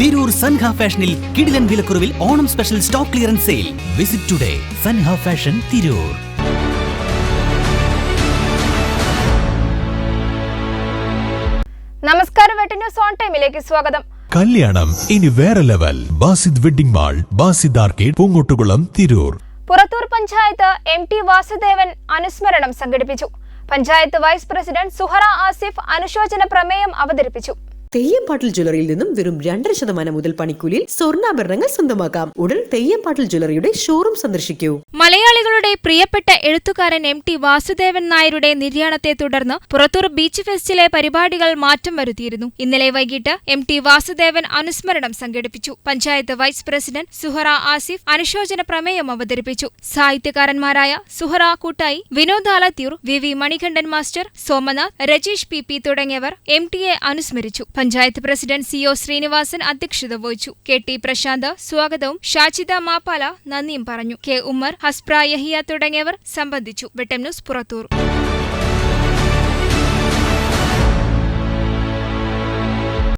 തിരൂർ സൻഹ ഫാഷനിൽ കിടിലൻ വിലക്കുറവിൽ Onam special stock clearance sale. Visit today Sanha fashion Tirur. നമസ്കാരം, വെട്ട ന്യൂസ് ഓൺ ടൈമിലേക്ക് സ്വാഗതം. കല്യാണം ഇനി വേറെ level. Basid wedding mall, Basid arcade, Poongottukulam, Tirur. Purathur panchayat MT Vasudevan അനുസ്മരണം സംഘടിപ്പിച്ചു. പഞ്ചായത്ത് വൈസ് പ്രസിഡന്റ് സുഹറ ആസിഫ് അനുശോചന പ്രമേയം അവതരിപ്പിച്ചു. തെയ്യംപാട്ടിൽ ജ്വല്ലറിയിൽ നിന്നും വെറും 2% മുതൽ പണിക്കൂലിയിൽ സ്വർണ്ണാഭരണങ്ങൾ സ്വന്തമാക്കാം. ഉടൻ തെയ്യംപാട്ടിൽ ജ്വല്ലറിയുടെ ഷോറൂം സന്ദർശിക്കൂ. മലയാളികളുടെ പ്രിയപ്പെട്ട എഴുത്തുകാരൻ MT വാസുദേവൻ നായരുടെ നിര്യാണത്തെ തുടർന്ന് പുറത്തൂർ ബീച്ച് ഫെസ്റ്റിലെ പരിപാടികൾ മാറ്റം വരുത്തിയിരുന്നു. ഇന്നലെ വൈകിട്ട് MT വാസുദേവൻ അനുസ്മരണം സംഘടിപ്പിച്ചു. പഞ്ചായത്ത് വൈസ് പ്രസിഡന്റ് സുഹറ ആസിഫ് അനുശോചന പ്രമേയം അവതരിപ്പിച്ചു. സാഹിത്യകാരന്മാരായ Suhara Koottayi, Vinod Alathiyur, VV Manikandan master, Somanath, Rajeesh PP തുടങ്ങിയവർ MTയെ അനുസ്മരിച്ചു. പഞ്ചായത്ത് പ്രസിഡന്റ് CO ശ്രീനിവാസൻ അധ്യക്ഷത വഹിച്ചു. KT പ്രശാന്ത് സ്വാഗതവും ഷാജിദ മാപ്പാല നന്ദിയും പറഞ്ഞു. K ഉമ്മർ, ഹസ്പ്ര യഹിയ തുടങ്ങിയവർ സംബന്ധിച്ചു. വെട്ടം ന്യൂസ് പുറത്തൂർ.